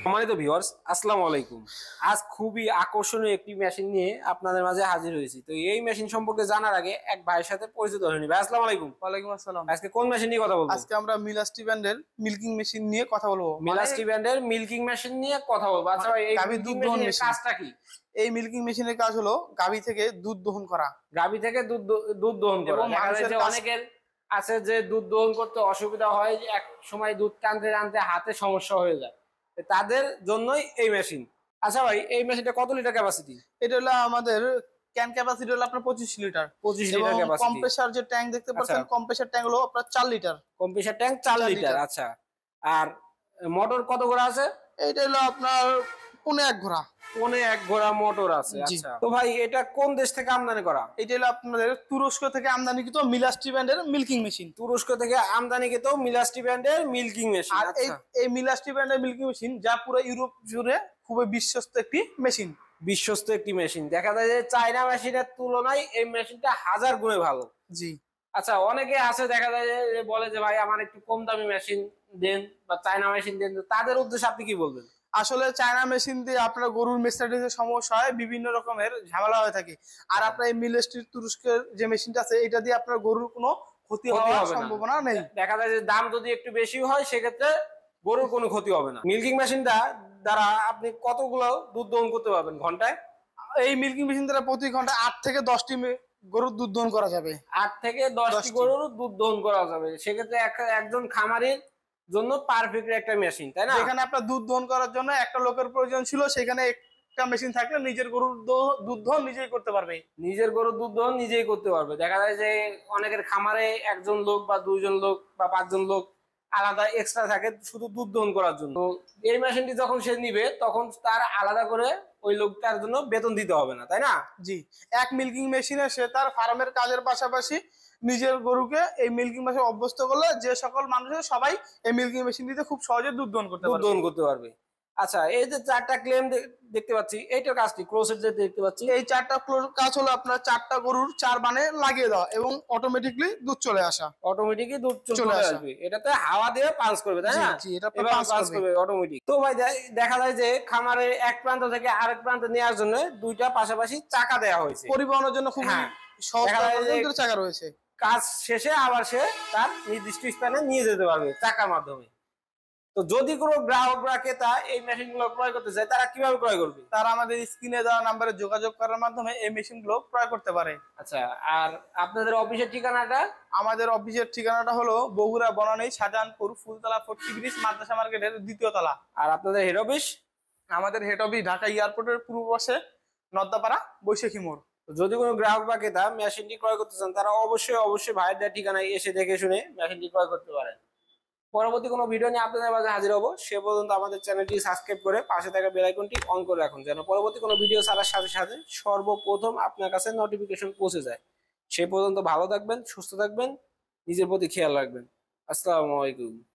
সম্মানিত ভিউয়ার্স, আসসালামু আলাইকুম। আজ খুবই আকর্ষণীয় একটি মেশিন নিয়ে আপনাদের মাঝে হাজির হয়েছি। তো এই মেশিন সম্পর্কে জানার আগে এক ভাইয়ের সাথে পরিচিত হয়ে নিই। ভাই, আসসালামু আলাইকুম। ওয়ালাইকুম আসসালাম। আজকে কোন মেশিন নিয়ে কথা বলবো? আজকে আমরা মিলাস্টি ব্র্যান্ডের মিল্কিং মেশিন নিয়ে কথা বলবো। মিলাস্টি ব্র্যান্ডের মিল্কিং মেশিন নিয়ে কথা বলবো। আচ্ছা ভাই, এই গাভীর মিল্কিং দুধ দহন মেশিনের মেশিন। কাজটা কি? এই মিল্কিং মেশিনের কাজ হলো গাভী থেকে দুধ দহন করা। গাভী থেকে দুধ দহন করা। এবং দেখা যায় মানুষের যে অনেকের আছে যে দুধ দহন করতে অসুবিধা হয়, যে এক সময় দুধ টানতে টানতে হাতে সমস্যা হয়ে যায়, তো তাদের জন্যই এই মেশিন। আচ্ছা ভাই, এই মেশিনটা কত লিটার ক্যাপাসিটি? এটা হলো আমাদের ক্যান ক্যাপাসিটি হলো আপনার 25 লিটার। 25 এবং লিটার ক্যাপাসিটি। কম্প্রেসার যে ট্যাঙ্ক দেখতে পাচ্ছেন, আচ্ছা। কম্প্রেসার ট্যাঙ্ক হলো আপনার 4 লিটার। Compressor tank 4 litre. আচ্ছা, আর মোটর কত ঘোড়া আছে? এটা হলো আপনার 1.5 ঘোড়া। 1.5 ঘোড়া মোটর আছে। জি। আচ্ছা, তো ভাই এটা কোন দেশ থেকে আমদানি করা? এটা হলো আপনাদের তুরস্ক থেকে আমদানিকৃত মিলাস্টি ব্র্যান্ডের মিল্কিং মেশিন। তুরস্ক থেকে আমদানিকৃত মিলাস্টি ব্র্যান্ডের মিল্কিং মেশিন। আর আচ্ছা, এই মিলাস্টি ব্র্যান্ডের মিল্কিং মেশিন যা পুরো ইউরোপ জুড়ে খুবই বিশ্বস্ত একটি মেশিন। বিশ্বস্ত একটি মেশিন। দেখা যায় যে চায়না মেশিনের তুলনায় এই মেশিনটা 1000 গুণে ভালো। জি। আচ্ছা, অনেকে আছে দেখা যায় যে বলে যে ভাই আমার একটু কম দামি মেশিন দেন বা চায়না মেশিন দেন, তো তাদের উদ্দেশ্যে আপনি কি বলবেন? আসলে চায়না মেশিন দিয়ে আপনার গরুর মেস্টাইটিসের সমস্যা হয়, বিভিন্ন রকমের ঝামেলা হয়ে থাকে। আর আপনার এই মিলস্টির তুরস্কের যে মেশিনটা আছে, এটা দিয়ে আপনার গরুর কোনো ক্ষতি হওয়ার সম্ভাবনা নেই। দেখা যায় যে দাম যদি একটু বেশি হয়, সেক্ষেত্রে গরুর কোনো ক্ষতি হবে না। মিল্কিং মেশিনটা দ্বারা আপনি কতগুলো দুধ দহন করতে পারবেন ঘন্টায়? এই মিল্কিং মেশিন দ্বারা প্রতি ঘন্টা 8 থেকে 10টি গরুর দুধ দহন করা যাবে। 8 থেকে 10টি গরুর দুধ দহন করা যাবে। সেক্ষেত্রে একজন খামারির জন্য পারফেক্ট একটা মেশিন, তাই না? যেখানে আপনার দুধ দহন করার জন্য একটা লোকের প্রয়োজন ছিল, সেখানে একটা মেশিন থাকলে নিজের গরুর দুধ দহন নিজেই করতে পারবে। নিজের গরুর দুধ দহন নিজেই করতে পারবে। দেখা যায় যে অনেকের খামারে একজন লোক বা 2জন লোক বা 5জন লোক আলাদা এক্সট্রা থাকে শুধু দুধ দহন করার জন্য। তো এই মেশিনটি যখন সে নিবে, তখন তার আলাদা করে ওই লোকটার জন্য বেতন দিতে হবে না, তাই না? জি। এক মিল্কিং মেশিনে সে তার ফার্মের কাজের পাশাপাশি নিজের গরুকে এই মিল্কিং মেশিনে অভ্যস্ত করলে যে সকল মানুষের সবাই এই মিল্কিং মেশিন দিতে খুব সহজে দুধ দহন করতে পারবে। আচ্ছা, এই যে 4টা ক্লেম দেখতে পাচ্ছি, এইটার কাজটি ক্রোসেট যে দেখতে পাচ্ছি, এই 4টা কাজ হলো আপনার 4টা গরুর 4 বানে লাগিয়ে দেওয়া এবং অটোমেটিকলি দুধ চলে আসা। অটোমেটিকই দুধ চলে আসবে। এটাতে হাওয়া দিয়ে পাঞ্চ করবে, তাই না? জি, এটা পাঞ্চ করবে অটোমেটিক। তো ভাই দেখা যায় যে খামারে এক প্রান্ত থেকে আরেক প্রান্তে নেওয়ার জন্য দুইটা পাশাপাশি চাকা দেওয়া হয়েছে পরিবহনের জন্য। খুব সহজ চাকা রয়েছে। কাজ শেষে আবার সে তার নির্দিষ্ট স্থানে নিয়ে যেতে পারবে চাকার মাধ্যমে। তো যদি কোনো গ্রাহক বা ক্রেতা এই মেশিন গুলো ক্রয় করতে চায়, তারা কিভাবে ক্রয় করবে? তারা আমাদের স্ক্রিনে দেওয়া নাম্বারে যোগাযোগ করার মাধ্যমে এই মেশিন গুলো ক্রয় করতে পারে। আচ্ছা, আর আপনাদের অফিসের ঠিকানাটা? আমাদের অফিসের ঠিকানাটা হলো বগুড়া বনানী শাহজাহানপুর ফুলতলা 40 ব্রিজ মাদ্রাসা মার্কেটের 2য় তলা। আর আপনাদের হেড অফিস? আমাদের হেড অফিস ঢাকা এয়ারপোর্টের পূর্ব পাশে নদ্দাপাড়া বৈশাখী মোড়। যদি কোনো গ্রাহক বা ক্রেতা মেশিনটি ক্রয় করতে চান, তারা অবশ্যই ভাইয়ের দেওয়া ঠিকানায় এসে দেখে শুনে মেশিনটি ক্রয় করতে পারেন। পরবর্তী কোনো ভিডিও নিয়ে আপনাদের মাঝে হাজির হবো। সে পর্যন্ত আমাদের চ্যানেলটি সাবস্ক্রাইব করে পাশে থাকা বেল আইকনটি অন করে রাখুন, যেন পরবর্তী কোনো ভিডিও ছাড়ার সাথে সাথে সর্বপ্রথম আপনার কাছে নোটিফিকেশন পৌঁছে যায়। সে পর্যন্ত ভালো থাকবেন, সুস্থ থাকবেন, নিজের প্রতি খেয়াল রাখবেন। আসসালামু আলাইকুম।